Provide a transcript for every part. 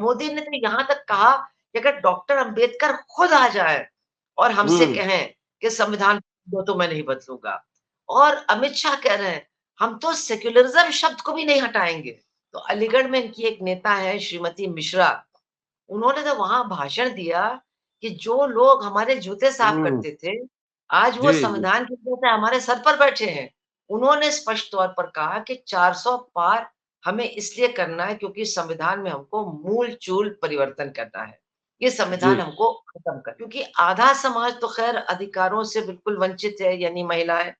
मोदी ने तो यहाँ तक कहा कि अगर डॉक्टर अंबेडकर खुद आ जाए और हमसे हम्म। कहें कि संविधान दो तो मैं नहीं बदलूंगा। और अमित शाह कह रहे हैं हम तो सेक्युलरिज्म शब्द को भी नहीं हटाएंगे। तो अलीगढ़ में इनकी एक नेता है श्रीमती मिश्रा, उन्होंने तो वहां भाषण दिया कि जो लोग हमारे जूते साफ हम्म। करते थे, आज वो जी जी। संविधान की वजह से हमारे सर पर बैठे हैं। उन्होंने स्पष्ट तौर पर कहा कि 400 पार हमें इसलिए करना है क्योंकि संविधान में हमको मूल-चूल परिवर्तन करना है। ये जी। संविधान हमको खत्म कर, क्योंकि आधा समाज तो खैर अधिकारों से बिल्कुल वंचित है, यानी महिलाएँ,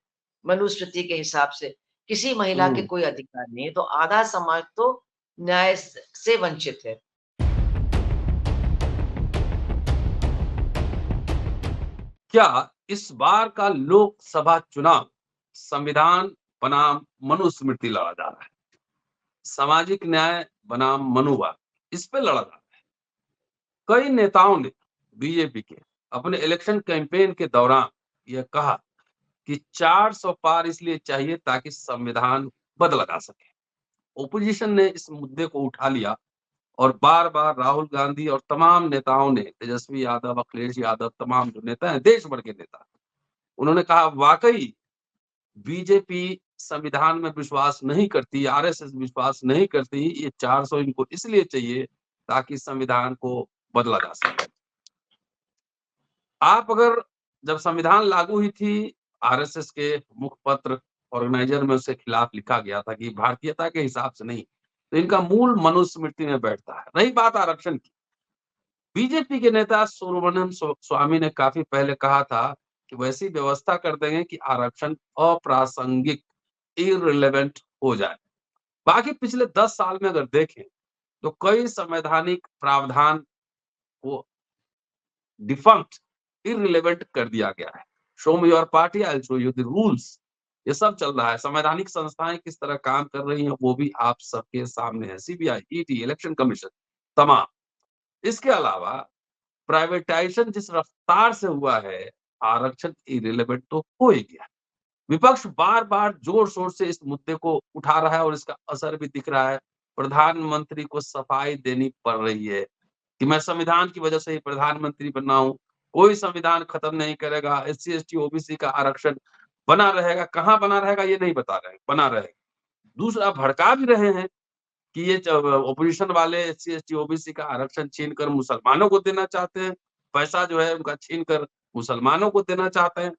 मनुस्मृति के हिसाब से। किसी महिला के हम्म। कोई अधिकार नहीं है, तो आधा समाज तो न्याय से वंचित है। क्या इस बार का लोकसभा चुनाव संविधान बनाम मनुस्मृति लड़ा जा रहा है? सामाजिक न्याय बनाम मनुवाद, इस पे लड़ा जा रहा है। कई नेताओं ने बीजेपी के अपने इलेक्शन कैंपेन के दौरान यह कहा कि 400 पार इसलिए चाहिए ताकि संविधान बदला जा सके। ओपोजिशन ने इस मुद्दे को उठा लिया और बार-बार राहुल गांधी और तमाम नेताओं ने, तेजस्वी यादव, अखिलेश यादव, तमाम जो नेता हैं, देश भर के नेता, उन्होंने कहा वाक़ई बीजेपी संविधान में विश्वास नहीं करती, आरएसएस विश्वास नहीं करती, ये 400 इनको इसलिए चाहिए ताकि संविधान को बदला जा सके। आप अगर जब संविधान लागू हुई थी, आरएसएस के मुखपत्र ऑर्गेनाइजर में उसके खिलाफ लिखा गया था कि भारतीयता के हिसाब से नहीं, तो इनका मूल मनुस्मृति में बैठता है। रही बात आरक्षण की, बीजेपी के नेता सुब्रमण्यम स्वामी ने काफी पहले कहा था कि वैसी व्यवस्था कर देंगे कि आरक्षण अप्रासंगिक, इररिलेवेंट हो जाए। बाकी पिछले 10 साल में अगर देखें तो कई संवैधानिक प्रावधान को डिफंक्ट, इररिलेवेंट कर दिया गया है। Show me your party, I will show you the rules. ये सब चल रहा है। संवैधानिक संस्थाएं किस तरह काम कर रही हैं वो भी आप सबके सामने है। सीबीआई, ईडी, इलेक्शन कमीशन, तमाम। इसके अलावा प्राइवेटाइजेशन जिस रफ्तार से हुआ है, आरक्षण इर्रेलेवेंट तो हो ही गया। विपक्ष बार-बार जोर-शोर से इस मुद्दे को उठा रहा है और इसका असर भी दिख रहा है। प्रधानमंत्री को सफाई देनी पड़ रही है कि मैं संविधान की वजह से ही प्रधानमंत्री बना हूँ। कोई संविधान खत्म नहीं करेगा, एससी, एसटी, ओबीसी का आरक्षण बना रहेगा। कहाँ बना रहेगा ये नहीं बता रहे हैं, बना रहेगा। दूसरा भड़का भी रहे हैं कि ये जब ऑपोजिशन वाले एससी, एसटी, ओबीसी का आरक्षण छीनकर मुसलमानों को देना चाहते हैं, पैसा जो है उनका छीनकर मुसलमानों को देना चाहते हैं।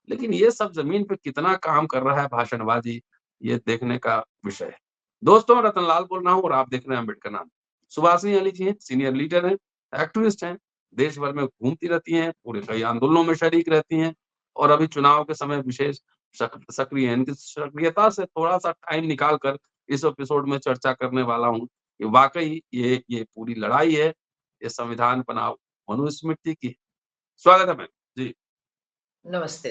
लेकिन ये सब ज़मीन पे कितना काम कर रहा है भाषणबाज़ी, ये देखने का विषय है। दोस्तों, मैं रतनलाल बोल रहा हूँ और आप देख रहे हैं अम्बेडकर नाम। सुभाषिनी अली जी हैं, सीनियर लीडर हैं, एक्टिविस्ट हैं, देश भर में घूमती रहती हैं, पूरे कई आंदोलनों में शरीक रहती हैं और अभी चुनाव के समय विशेष सक्रिय हैं। इनकी सक्रियता से थोड़ा-सा टाइम निकाल कर इस एपिसोड में चर्चा करने वाला हूँ कि वाक़ई ये पूरी लड़ाई है, ये संविधान बनाम मनुस्मृति की। स्वागत है मैम। जी। नमस्ते।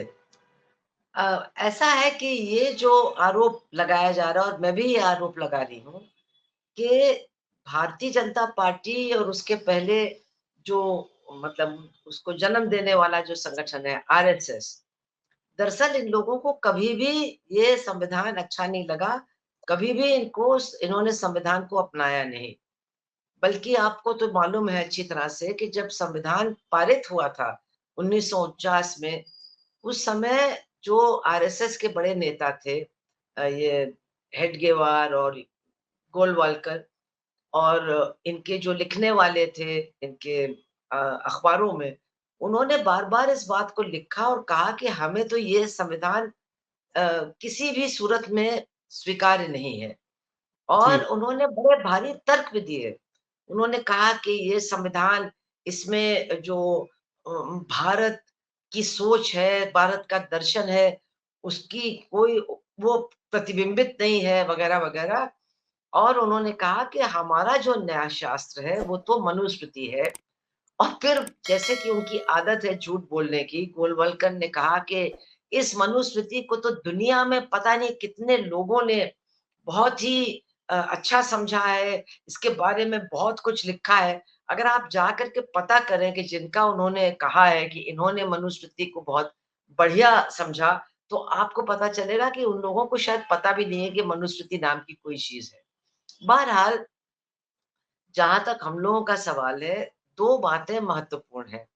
ऐसा है कि ये जो आरोप लगाया जा रहा है और मैं भी ये आरोप लगा रही हूँ कि भारतीय जनता पार्टी और उसके पहले जो मतलब उसको जन्म देने वाला जो संगठन है आरएसएस, दरअसल इन लोगों को कभी भी ये संविधान अच्छा नहीं लगा, कभी भी इन्होंने संविधान को अपनाया नहीं। बल्कि आपको तो मालूम है अच्छी तरह से कि जब संविधान पारित हुआ था 1949 में, उस समय जो आरएसएस के बड़े नेता थे, ये हेडगेवार और गोलवालकर, और इनके जो लिखने वाले थे इनके अखबारों में, उन्होंने बार-बार इस बात को लिखा और कहा कि हमें तो ये संविधान किसी भी सूरत में स्वीकार्य नहीं है। और जी। उन्होंने बड़े भारी तर्क भी दिए। उन्होंने कहा कि ये संविधान, इसमें जो भारत की सोच है, भारत का दर्शन है, उसकी कोई वो प्रतिबिंबित नहीं है वगैरह-वगैरह। और उन्होंने कहा कि हमारा जो न्याय शास्त्र है, वो तो मनुस्मृति है। और फिर जैसे कि उनकी आदत है झूठ बोलने की, गोलवलकर ने कहा कि इस मनुस्मृति को तो दुनिया में पता नहीं कितने लोगों ने बहुत ही अच्छा समझा है, इसके बारे में बहुत कुछ लिखा है। अगर आप जा कर के पता करें कि जिनका उन्होंने कहा है कि इन्होंने मनुस्मृति को बहुत बढ़िया समझा, तो आपको पता चलेगा कि उन लोगों को शायद पता भी नहीं है कि मनुस्मृति नाम की कोई चीज़ है। बहरहाल, जहाँ तक हम लोगों का सवाल है, 2 बातें महत्वपूर्ण हैं।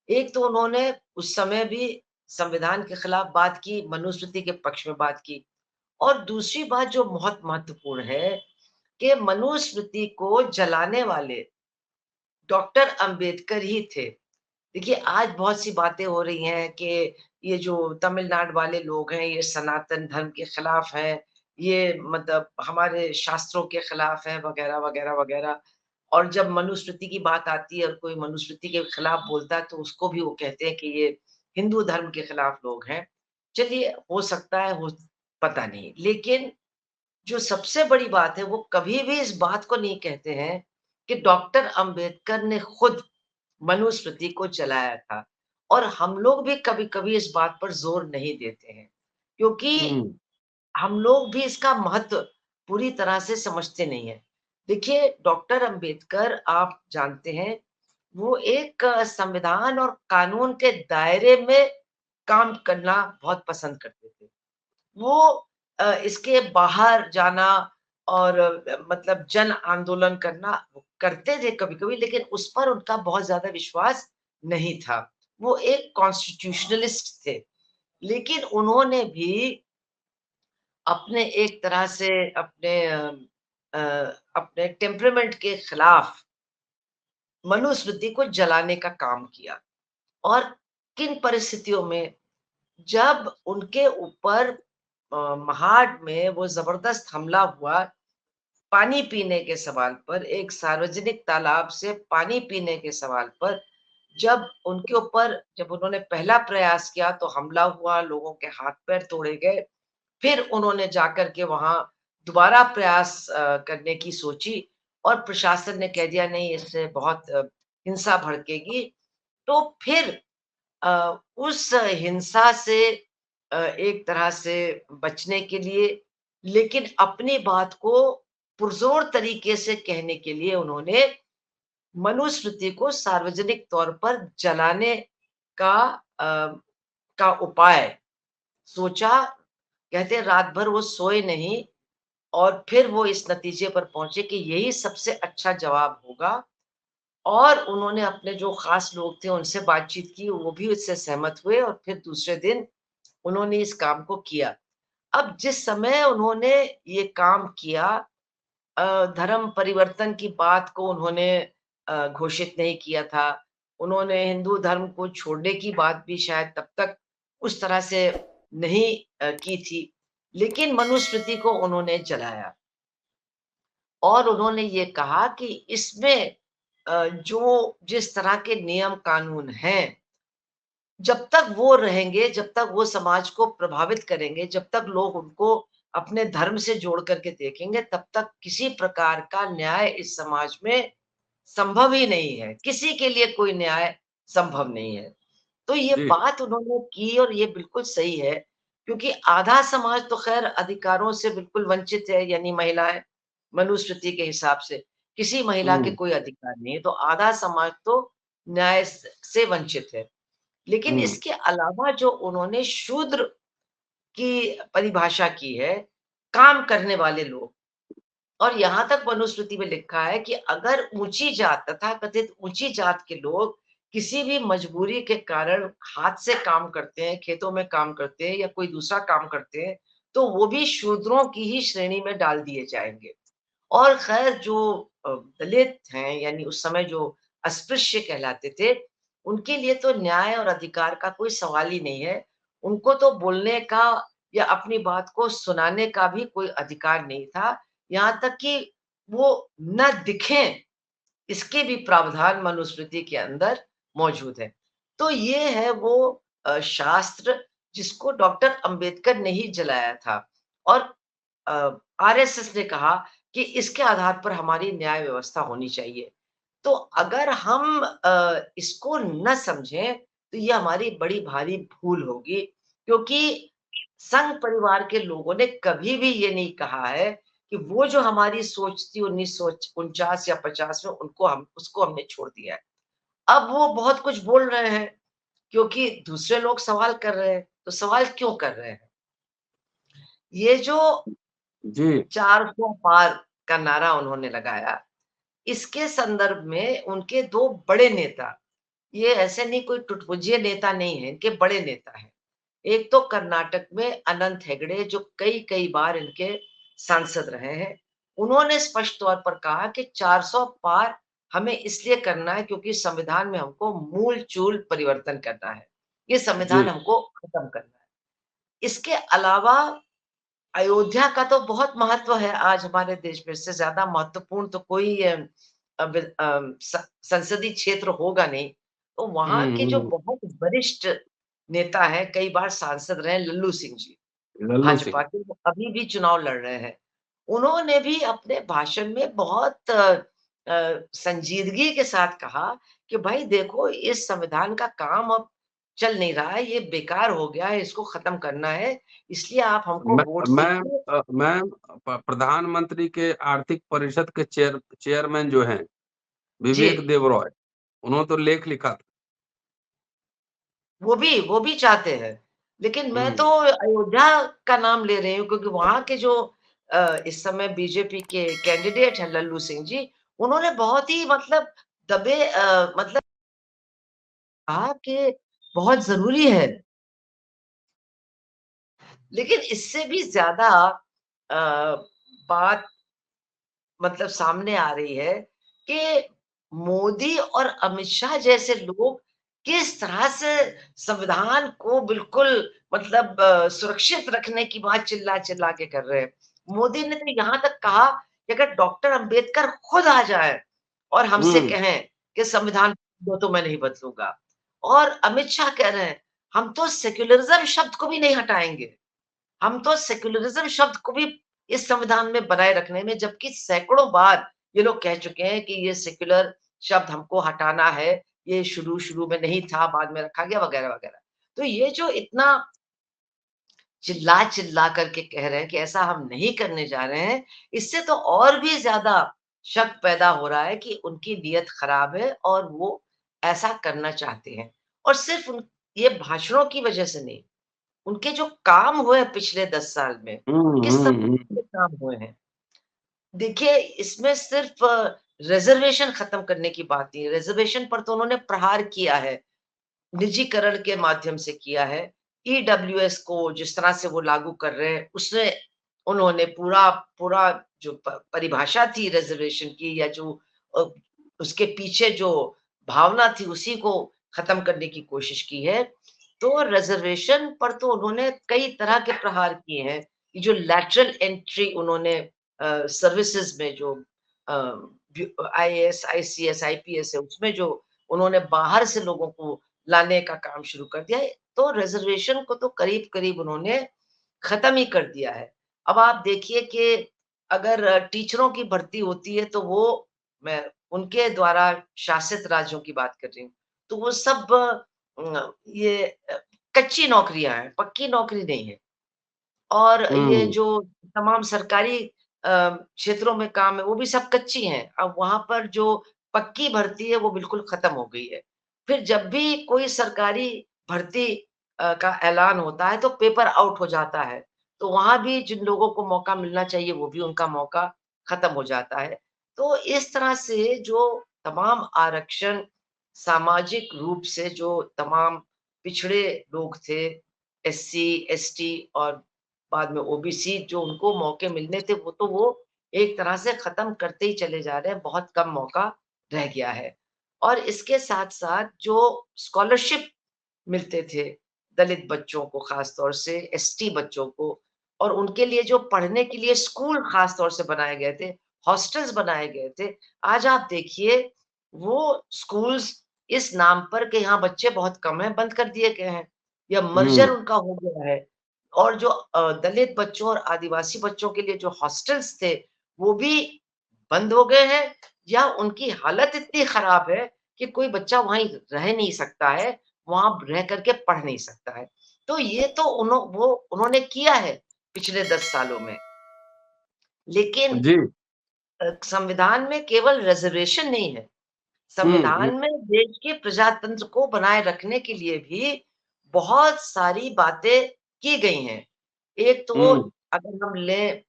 एक तो उन्होंने उस समय भी संविधान के खिलाफ बात की, मनुस्मृति के पक्ष में बात की और दूसरी बात जो बहुत महत्वपूर्ण है कि मनुस्मृति को जलाने वाले डॉक्टर अंबेडकर ही थे। देखिए, आज बहुत सी बातें हो रही हैं कि ये जो तमिलनाडु वाले लोग हैं, ये सनातन धर्म के खिलाफ हैं, ये मतलब हमारे शास्त्रों के खिलाफ हैं, वगैरह, वगैरह, वगैरह। और जब मनुस्मृति की बात आती है और कोई मनुस्मृति के खिलाफ बोलता है, तो उसको भी वो कहते हैं कि ये हिंदू धर्म के खिलाफ लोग हैं। चलिए, हो सकता है, हो पता नहीं। लेकिन जो सबसे बड़ी बात है, वो कभी भी इस बात को नहीं कहते हैं कि डॉक्टर अंबेडकर ने खुद मनुस्मृति को जलाया था और हम लोग भी कभी-कभी इस बात पर ज़ोर नहीं देते हैं, क्योंकि हुँ, हम लोग भी इसका महत्व पूरी तरह से समझते नहीं हैं। देखिए, डॉक्टर अंबेडकर आप जानते हैं, वो एक संविधान और कानून के दायरे में काम करना बहुत पसंद करते थे। वो इसके बाहर जाना और मतलब जन आंदोलन करना वो करते थे कभी-कभी, लेकिन उस पर उनका बहुत ज़्यादा विश्वास नहीं था। वो एक कॉन्स्टिट्यूशनलिस्ट थे, लेकिन उन्होंने भी अपने एक तरह से अ, अपने टेम्परामेंट के खिलाफ मनुस्मृति को जलाने का काम किया और किन परिस्थितियों में जब उनके ऊपर महाड में वो ज़बरदस्त हमला हुआ, पानी पीने के सवाल पर, एक सार्वजनिक तालाब से पानी पीने के सवाल पर, जब उनके ऊपर जब उन्होंने पहला प्रयास किया तो हमला हुआ, लोगों के हाथ-पैर तोड़े गए। फिर उन्होंने जाकर के वहाँ दोबारा प्रयास करने की सोची और प्रशासन ने कह दिया नहीं इससे बहुत हिंसा भड़केगी। तो फिर उस हिंसा से एक तरह से बचने के लिए लेकिन अपनी बात को पुरज़ोर तरीके से कहने के लिए उन्होंने मनुस्मृति को सार्वजनिक तौर पर जलाने का का उपाय सोचा। कहते हैं रात भर वो सोए नहीं और फिर वो इस नतीजे पर पहुँचे कि यही सबसे अच्छा जवाब होगा और उन्होंने अपने जो ख़ास लोग थे उनसे बातचीत की, वो भी उससे सहमत हुए और फिर दूसरे दिन उन्होंने इस काम को किया। अब जिस समय उन्होंने ये काम किया धर्म परिवर्तन की बात को उन्होंने घोषित नहीं किया था। उन्होंने हिंदू धर्म को छोड़ने की बात भी शायद तब तक उस तरह से नहीं की थी। लेकिन मनुस्मृति को उन्होंने जलाया और उन्होंने ये कहा कि इसमें जो जिस तरह के नियम कानून हैं जब तक वो रहेंगे, जब तक वो समाज को प्रभावित करेंगे, जब तक लोग उनको अपने धर्म से जोड़ करके देखेंगे, तब तक किसी प्रकार का न्याय इस समाज में संभव ही नहीं है। किसी के लिए कोई न्याय संभव नहीं है। तो ये जी। बात उन्होंने की और ये बिल्कुल सही है, क्योंकि आधा समाज तो ख़ैर अधिकारों से बिल्कुल वंचित है, यानी महिलाएँ, मनुस्मृति के हिसाब से। किसी महिला के हुँ, कोई अधिकार नहीं है, तो आधा समाज तो न्याय से वंचित है। लेकिन हुँ, इसके अलावा जो उन्होंने शूद्र की परिभाषा की है, काम करने वाले लोग और यहाँ तक मनुस्मृति में लिखा है कि अगर ऊँची जात तथाकथित ऊँची जात के लोग किसी भी मजबूरी के कारण हाथ से काम करते हैं, खेतों में काम करते हैं या कोई दूसरा काम करते हैं, तो वो भी शूद्रों की ही श्रेणी में डाल दिए जाएँगे। और ख़ैर जो दलित हैं यानी उस समय जो अस्पृश्य कहलाते थे, उनके लिए तो न्याय और अधिकार का कोई सवाल ही नहीं है। उनको तो बोलने का या अपनी बात को सुनाने का भी कोई अधिकार नहीं था। यहाँ तक कि वो ना दिखें, इसके भी प्रावधान मनुस्मृति के अंदर मौजूद है। तो ये है वो शास्त्र जिसको डॉक्टर अंबेडकर ने ही जलाया था और अ, आरएसएस ने कहा कि इसके आधार पर हमारी न्याय व्यवस्था होनी चाहिए। तो अगर हम इसको न समझें, तो ये हमारी बड़ी भारी भूल होगी क्योंकि संघ परिवार के लोगों ने कभी भी ये नहीं कहा है कि वो जो हमारी सोच थी 1949 या 50 में उनको हम उसको हमने छोड़ दिया है। अब वो बहुत कुछ बोल रहे हैं क्योंकि दूसरे लोग सवाल कर रहे हैं, तो सवाल क्यों कर रहे हैं? ये जो जी, 400 पार का नारा उन्होंने लगाया, इसके संदर्भ में उनके 2 बड़े नेता, ये ऐसे नहीं कोई टुटपुंजिये नेता नहीं है, इनके बड़े नेता हैं। एक तो कर्नाटक में अनंत हेगड़े जो कई-कई बार इनके सांसद रहे हैं। उन्होंने स्पष्ट तौर पर कहा कि 400 पार हमें इसलिए करना है क्योंकि संविधान में हमको मूल-चूल परिवर्तन करना है। ये संविधान जी, हमको खत्म करना है। इसके अलावा अयोध्या का तो बहुत महत्व है आज हमारे देश में, इससे ज़्यादा महत्वपूर्ण तो कोई संसदीय क्षेत्र होगा नहीं। तो वहाँ हुँ, के जो हुँ, बहुत वरिष्ठ नेता हैं, कई बार सांसद रहे हैं, लल्लू सिंह जी, लल्लू भाजपा सिंह। के, वो अभी भी चुनाव लड़ रहे हैं। उन्होंने भी अपने भाषण में बहुत संजीदगी के साथ कहा कि भाई देखो इस संविधान का काम अब चल नहीं रहा है, ये बेकार हो गया है, इसको खत्म करना है, इसलिए आप हमको मैं वोट मैं दीजिए। मैं प्रधानमंत्री के आर्थिक परिषद के चेयरमैन जो हैं, जी, विवेक देबरॉय, उन्होंने तो लेख लिखा था। वो भी चाहते हैं। लेकिन मैं तो हुँ, अयोध्या का नाम ले रही हूँ क्योंकि वहाँ के जो इस समय बीजेपी के कैंडिडेट हैं लल्लू सिंह जी, उन्होंने बहुत ही मतलब मतलब कहा कि बहुत ज़रूरी है। लेकिन इससे भी ज़्यादा बात मतलब सामने आ रही है कि मोदी और अमित शाह जैसे लोग किस तरह से संविधान को बिल्कुल मतलब सुरक्षित रखने की बात चिल्ला-चिल्ला के कर रहे हैं। मोदी ने तो यहाँ तक कहा कि अगर डॉक्टर अंबेडकर खुद आ जाए और हमसे हुँ, कहें कि संविधान दो तो मैं नहीं बदलूँगा। और अमित शाह कह रहे हैं, हम तो सेक्युलरिज़्म शब्द को भी नहीं हटाएँगे। हम तो सेक्युलरिज़्म शब्द को भी इस संविधान में बनाए रखने में जबकि सैकड़ों बार ये लोग कह चुके हैं कि ये सेक्युलर शब्द हमको हटाना है, ये शुरू-शुरू में नहीं था, बाद में रखा गया वगैरह-वगैरह। तो ये जो इतना चिल्ला-चिल्ला करके कह रहे हैं कि ऐसा हम नहीं करने जा रहे हैं, इससे तो और भी ज़्यादा शक पैदा हो रहा है कि उनकी नीयत खराब है और वो ऐसा करना चाहते हैं। और सिर्फ़ उन ये भाषणों की वजह से नहीं, उनके जो काम हुए पिछले 10 साल में, हुँ, किस हुँ, तरह हुँ, के काम हुए हैं। देखिए, इसमें सिर्फ़ रिज़र्वेशन खत्म करने की बात नहीं है, रिज़र्वेशन पर तो उन्होंने प्रहार किया है, निजीकरण के माध्यम से किया है। ईडब्ल्यूएस को जिस तरह से वो लागू कर रहे हैं, उसमें उन्होंने पूरा पूरा जो परिभाषा थी रिज़र्वेशन की या जो अ, उसके पीछे जो भावना थी, उसी को खत्म करने की कोशिश की है। तो रिज़र्वेशन पर तो उन्होंने कई तरह के प्रहार किए हैं। ये जो लैटरल एंट्री उन्होंने सर्विसेज़ में जो अ, आईएएस, आईसीएस, आईपीएस है, उसमें जो उन्होंने बाहर से लोगों को लाने का काम शुरू कर दिया है। तो रिज़र्वेशन को तो करीब-करीब उन्होंने खत्म ही कर दिया है। अब आप देखिए कि अगर टीचरों की भर्ती होती है तो वो मैं उनके द्वारा शासित राज्यों की बात कर रही हूँ। तो वो सब ये कच्ची नौकरियाँ हैं, पक्की नौकरी नहीं है। और ये हुँ, जो तमाम सरकारी क्षेत्रों में काम है, वो भी सब कच्ची हैं। अब वहाँ पर जो पक्की भर्ती है, वो बिल्कुल खत्म हो गई है। फिर जब भी कोई सरकारी भर्ती का ऐलान होता है, तो पेपर आउट हो जाता है। तो वहाँ भी जिन लोगों को मौका मिलना चाहिए, वो भी उनका मौका खत्म हो जाता है। तो इस तरह से जो तमाम आरक्षण सामाजिक रूप से जो तमाम पिछड़े लोग थे, एससी, एसटी और बाद में ओबीसी जो उनको मौके मिलने थे, वो तो वो एक तरह से खत्म करते ही चले जा रहे हैं, बहुत कम मौका रह गया है। और इसके साथ-साथ जो स्कॉलरशिप मिलते थे, दलित बच्चों को ख़ास तौर से, एसटी बच्चों को और उनके लिए जो पढ़ने के लिए स्कूल ख़ास तौर से बनाए गए थे, हॉस्टल्स बनाए गए थे। आज आप देखिए, वो स्कूल्स इस नाम पर कि यहाँ बच्चे बहुत कम हैं, बंद कर दिए गए हैं या मर्जर हुँ, उनका हो गया है। और जो दलित बच्चों और आदिवासी बच्चों के लिए जो हॉस्टल्स थे, वो भी बंद हो गए हैं या उनकी हालत इतनी खराब है कि कोई बच्चा वहीं रह नहीं सकता है, वहाँ रह कर के पढ़ नहीं सकता है। तो ये तो उन्होंने किया है पिछले 10 सालों में। लेकिन जी, संविधान में केवल रिज़र्वेशन नहीं है, हुँ, हुँ, संविधान में देश के प्रजातंत्र को बनाए रखने के लिए भी बहुत सारी बातें की गई हैं। एक तो हुँ, अगर हम लें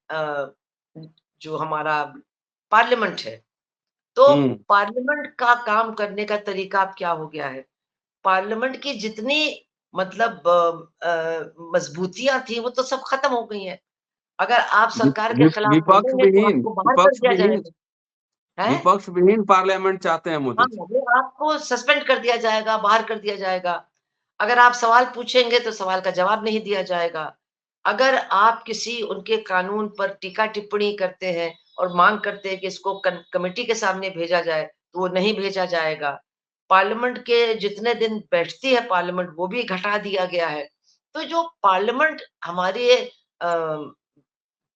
जो हमारा पार्लियामेंट है, तो हुँ। पार्लियामेंट का काम करने का तरीका अब क्या हो गया है? पार्लियामेंट की जितनी मतलब मजबूतियाँ थी वो तो सब खत्म हो गई हैं। अगर आप वि सरकार के वि खिलाफ विपक्ष बोलेंगे तो विहीन आपको बाहर कर विपक्ष दिया विहीन जाएगा, हैं? विपक्ष विहीन पार्लियामेंट चाहते हैं हाँ, मोदी जी। वो आपको सस्पेंड कर दिया जाएगा, बाहर कर दिया जाएगा। अगर आप सवाल पूछेंगे तो सवाल का जवाब नहीं दिया जाएगा। अगर आप किसी उनके कानून पर टीका-टिप्पणी करते हैं और माँग करते हैं कि इसको कमेटी के सामने भेजा जाए, तो वो नहीं भेजा जाएगा। पार्लियामेंट के जितने दिन बैठती है पार्लियामेंट वो भी घटा दिया गया है। तो जो पार्लियामेंट हमारे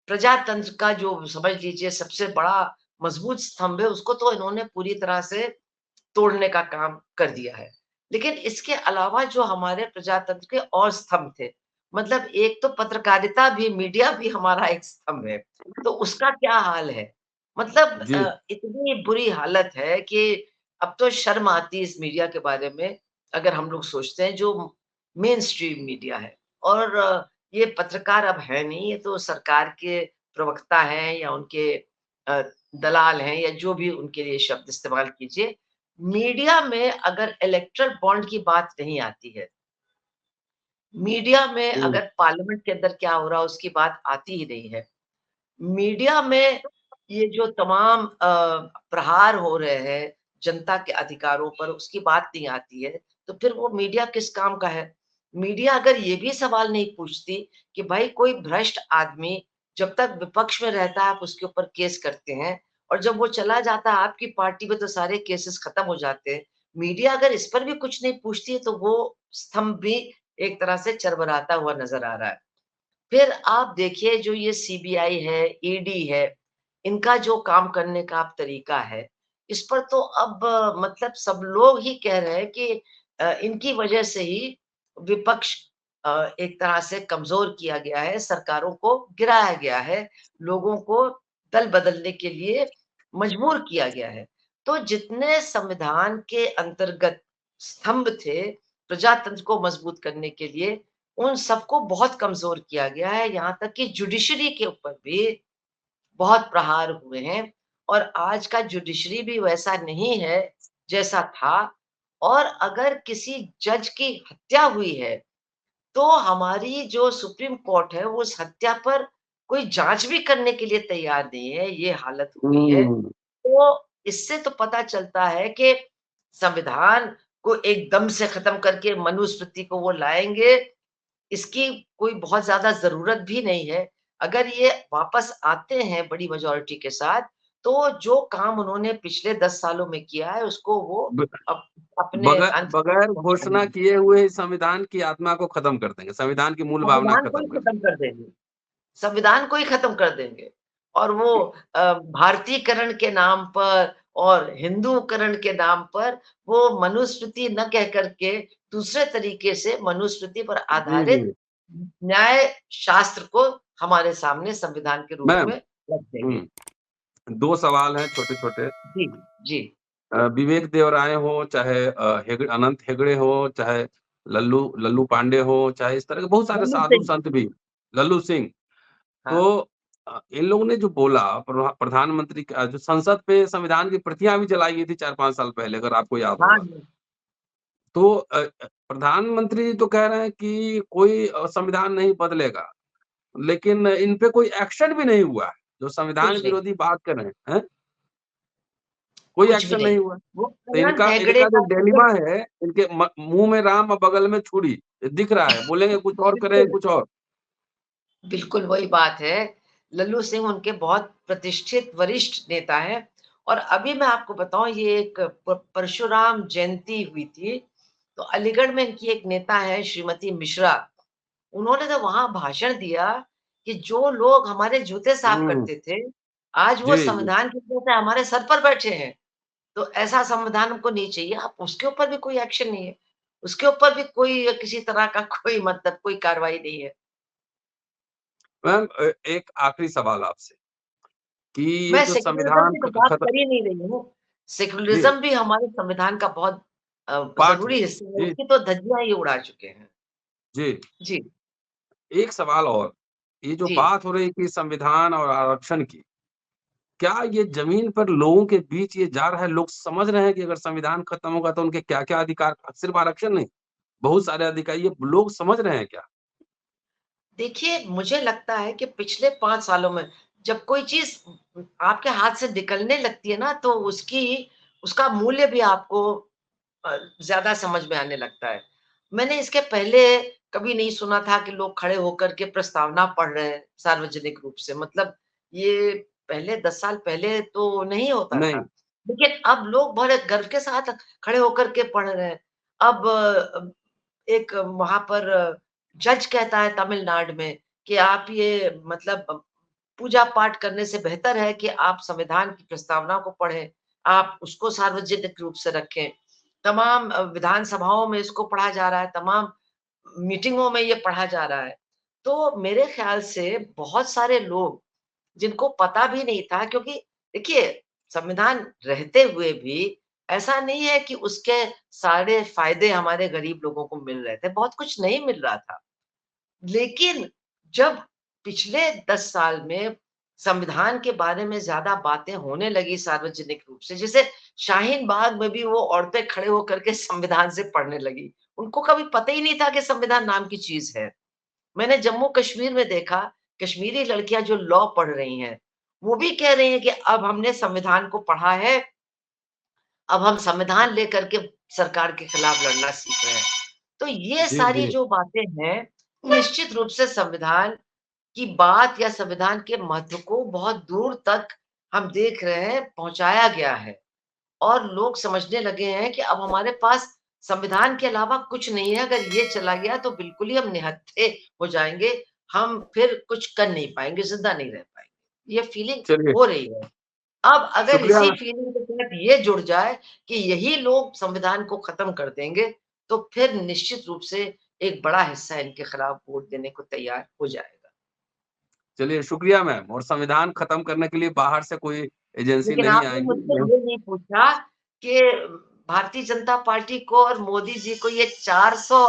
प्रजातंत्र का जो समझ लीजिए सबसे बड़ा मजबूत स्तंभ है, उसको तो इन्होंने पूरी तरह से तोड़ने का काम कर दिया है। लेकिन इसके अलावा जो हमारे प्रजातंत्र के और स्तंभ थे, मतलब एक तो पत्रकारिता भी, मीडिया भी हमारा एक स्तंभ है, तो उसका क्या हाल है? मतलब जी। इतनी बुरी हालत है कि अब तो शर्म आती है इस मीडिया के बारे में, अगर हम लोग सोचते हैं जो मेन स्ट्रीम मीडिया है और ये पत्रकार अब है नहीं, ये तो सरकार के प्रवक्ता हैं या उनके अ, दलाल हैं या जो भी उनके लिए शब्द इस्तेमाल कीजिए। मीडिया में अगर इलेक्टरल बॉन्ड की बात नहीं आती है, मीडिया में हुँ, अगर पार्लियामेंट के अंदर क्या हो रहा है उसकी बात आती ही नहीं है। मीडिया में ये जो तमाम प्रहार हो रहे हैं जनता के अधिकारों पर उसकी बात नहीं आती है, तो फिर वो मीडिया किस काम का है? मीडिया अगर ये भी सवाल नहीं पूछती कि भाई कोई भ्रष्ट आदमी जब तक विपक्ष में रहता है आप उसके ऊपर केस करते हैं और जब वो चला जाता है आपकी पार्टी में तो सारे केसेस खत्म हो जाते हैं। मीडिया अगर इस पर भी कुछ नहीं पूछती है तो वो स्तंभ भी एक तरह से चरमराता हुआ नज़र आ रहा है। फिर आप देखिए जो ये सीबीआई है, ईडी है, इनका जो काम करने का अब तरीका है, इस पर तो अब मतलब सब लोग ही कह रहे हैं कि इनकी वजह से ही विपक्ष एक तरह से कमज़ोर किया गया है, सरकारों को गिराया गया है, लोगों को दल बदलने के लिए मजबूर किया गया है। तो जितने संविधान के अंतर्गत स्तंभ थे, प्रजातंत्र को मजबूत करने के लिए, उन सबको बहुत कमज़ोर किया गया है, यहाँ तक कि जुडिशरी के ऊपर भी बहुत प्रहार हुए हैं और आज का जुडिशरी भी वैसा नहीं है, जैसा था और अगर किसी जज की हत्या हुई है, तो हमारी जो सुप्रीम कोर्ट है, वो उस हत्या पर कोई जाँच भी करने के लिए तैयार नहीं है, ये हालत हो गई है। हुँ। तो इससे तो पता चलता है कि संविधान को एकदम से खत्म करके मनुस्मृति को वो लाएँगे इसकी कोई बहुत ज़्यादा ज़रूरत भी नहीं है। अगर ये वापस आते हैं बड़ी मेजॉरिटी के साथ, तो जो काम उन्होंने पिछले 10 सालों में किया है, उसको वो ब अप अपने अंत तक बगैर घोषणा पहुँचाएँगे। किए हुए ही संविधान की आत्मा को खत्म कर देंगे, संविधान की मूल भावना संविधान को ही खत्म कर खत्म देंगे। कर देंगे। संविधान को ही खत्म कर देंगे और वो भारतीयकरण के नाम पर और हिंदूकरण के नाम पर वो मनुस्मृति न कह कर के दूसरे तरीके से मनुस्मृति पर जी, आधारित जी। न्याय शास्त्र को हमारे सामने संविधान के रूप मैम में रख देंगे। हुँ, 2 सवाल हैं छोटे-छोटे। जी, जी। विवेक देवराय हो, चाहे अनंत हेगड़े हो, चाहे लल्लू लल्लू पांडे हो, चाहे इस तरह के बहुत सारे लल्लू साधु सिंह, संत भी लल्लू सिंह। हाँ। तो इन लोगों ने जो बोला प्रधानमंत्री का जो संसद पे संविधान की प्रतियाँ भी जलाई गई थी 4-5 साल पहले अगर आपको याद हाँ, होगा। हाँ। तो प्रधानमंत्री तो कह रहे हैं कि कोई संविधान नहीं बदलेगा, लेकिन इन पे कोई एक्शन भी नहीं हुआ है, जो संविधान कुछ नहीं, विरोधी बात कर रहे हैं, हैं? कोई कुछ भी एक्शन नहीं नहीं। हुआ। वो तो अनंत इनका हेगड़े इनका जो का डिलेमा है, इनके मुँह में राम और बगल में छुरी, ये दिख रहा है, बोलेंगे कुछ और करेंगे बिल्कुल। कुछ और। बिल्कुल वही बात है। लल्लू सिंह उनके बहुत प्रतिष्ठित वरिष्ठ नेता हैं और अभी मैं आपको बताऊँ ये एक परशुराम जयंती हुई थी, तो अलीगढ़ में इनकी एक नेता है श्रीमती मिश्रा, उन्होंने तो वहाँ भाषण दिया कि जो लोग हमारे जूते साफ हुँ, करते थे, आज वो जी, जी। संविधान की वजह से हमारे सर पर बैठे हैं। तो ऐसा संविधान हमको नहीं चाहिए। अब उसके ऊपर भी कोई एक्शन नहीं है। उसके ऊपर भी कोई किसी तरह का कोई मतलब कोई कार्रवाई नहीं है। मैम एक आखिरी सवाल आपसे कि ये मैं जो सेक्युलरिज़्म संविधान की तो ख बात खत्म कर ही नहीं रही हूँ। जी, सेक्युलरिज़्म भी हमारे संविधान का बहुत पार्ट है। ज़रूरी हिस्सा है, जी, उसकी तो धज्जियाँ ही उड़ा चुके हैं। जी। जी, एक सवाल और, ये जो जी, बात हो रही है कि संविधान और आरक्षण की, क्या ये ज़मीन पर लोगों के बीच ये जा रहा है, लोग समझ रहे हैं कि अगर संविधान खत्म होगा तो उनके क्या-क्या अधिकार, सिर्फ़ आरक्षण नहीं, बहुत सारे अधिकार, ये लोग समझ रहे हैं क्या? देखिए, मुझे लगता है कि पिछले 5 सालों में जब कोई चीज़ आपके हाथ से निकलने लगती है ना, तो उसका मूल्य भी आपको ज़्यादा समझ में आने लगता है। मैंने इसके पहले कभी नहीं सुना था कि लोग खड़े होकर के प्रस्तावना पढ़ रहे हैं सार्वजनिक रूप से। मतलब ये पहले 10 साल पहले तो नहीं होता था। नहीं, लेकिन अब लोग बड़े गर्व के साथ खड़े होकर के पढ़ रहे हैं। अब एक वहाँ पर जज कहता है तमिलनाडु में कि आप ये मतलब पूजा पाठ करने से बेहतर है कि आप संविधान की प्रस्तावना को पढ़ें, आप उसको सार्वजनिक रूप से रखें। तमाम विधानसभाओं में इसको पढ़ा जा रहा है, तमाम मीटिंगों में ये पढ़ा जा रहा है। तो मेरे ख़्याल से बहुत सारे लोग जिनको पता भी नहीं था क्योंकि देखिए, संविधान रहते हुए भी ऐसा नहीं है कि उसके सारे फ़ायदे हमारे गरीब लोगों को मिल रहे थे, बहुत कुछ नहीं मिल रहा था। लेकिन जब पिछले 10 साल में संविधान के बारे में ज़्यादा बातें होने लगी सार्वजनिक रूप से, जैसे शाहीन बाग में भी वो औरतें खड़े होकर के संविधान से पढ़ने लगी। उनको कभी पता ही नहीं था कि संविधान नाम की चीज़ है। मैंने जम्मू-कश्मीर में देखा, कश्मीरी लड़कियाँ जो लॉ पढ़ रही हैं, वो भी कह रही हैं कि अब हमने संविधान को पढ़ा है, अब हम संविधान लेकर के सरकार के खिलाफ लड़ना सीख रहे हैं। तो ये जी, सारी जी। जो बातें हैं, निश्चित रूप से संविधान की बात या संविधान के महत्व को बहुत दूर तक हम देख रहे हैं, पहुँचाया गया है और लोग समझने लगे हैं कि अब हमारे पास संविधान के अलावा कुछ नहीं है, अगर ये चला गया तो बिल्कुल ही हम निहत्थे हो जाएँगे, हम फिर कुछ कर नहीं पाएँगे, ज़िंदा नहीं रह पाएँगे। ये फीलिंग चलिए, हो रही है। अब अगर शुक्रिया। इसी फीलिंग के साथ ये जुड़ जाए कि यही लोग संविधान को खत्म कर देंगे, तो फिर निश्चित रूप से एक बड़ा हिस्सा इनके खिलाफ वोट देने को तैयार हो जाएगा। चलिए, शुक्रिया मैम, और संविधान खत्म करने के लिए बाहर से कोई एजेंसी लेकिन नहीं आपने आएगी। मुझसे यह ये नहीं पूछा कि भारतीय जनता पार्टी को और मोदी जी को ये 400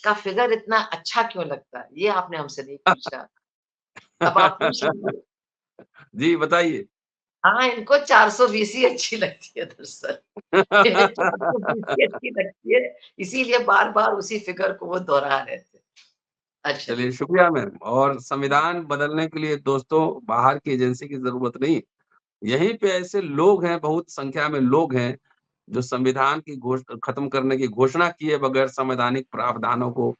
का फिगर इतना अच्छा क्यों लगता है? ये आपने हमसे नहीं पूछा। अब आप पूछ लीजिए। जी, बताइए। हाँ, इनको 420 ही अच्छी लगती है दरअसल। इन्हें 420 ही अच्छी लगती है, इसीलिए बार-बार उसी फिगर को वो दोहरा रहे थे। अच्छा चलिए, जी। शुक्रिया मैम, और संविधान बदलने के लिए दोस्तों बाहर की एजेंसी की ज़रूरत नहीं, यहीं पे ऐसे लोग हैं, बहुत संख्या में लोग हैं, जो संविधान की खत्म करने की घोषणा किए बगैर संवैधानिक प्रावधानों को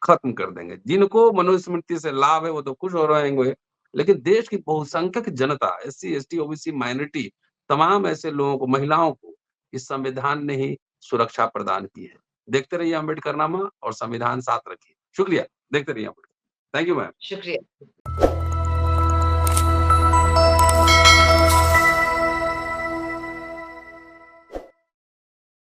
खत्म कर देंगे। जिनको मनुस्मृति से लाभ है, वो तो खुश हो रहे होंगे, लेकिन देश की बहुसंख्यक जनता, एससी, एसटी, ओबीसी, माइनॉरिटी, तमाम ऐसे लोगों को, महिलाओं को इस संविधान ने ही सुरक्षा प्रदान की है। देखते रहिए अम्बेडकरनामा और संविधान साथ रखिए। शुक्रिया, देखते रहिए अम्बेडकर। Thank you ma'am. शुक्रिया।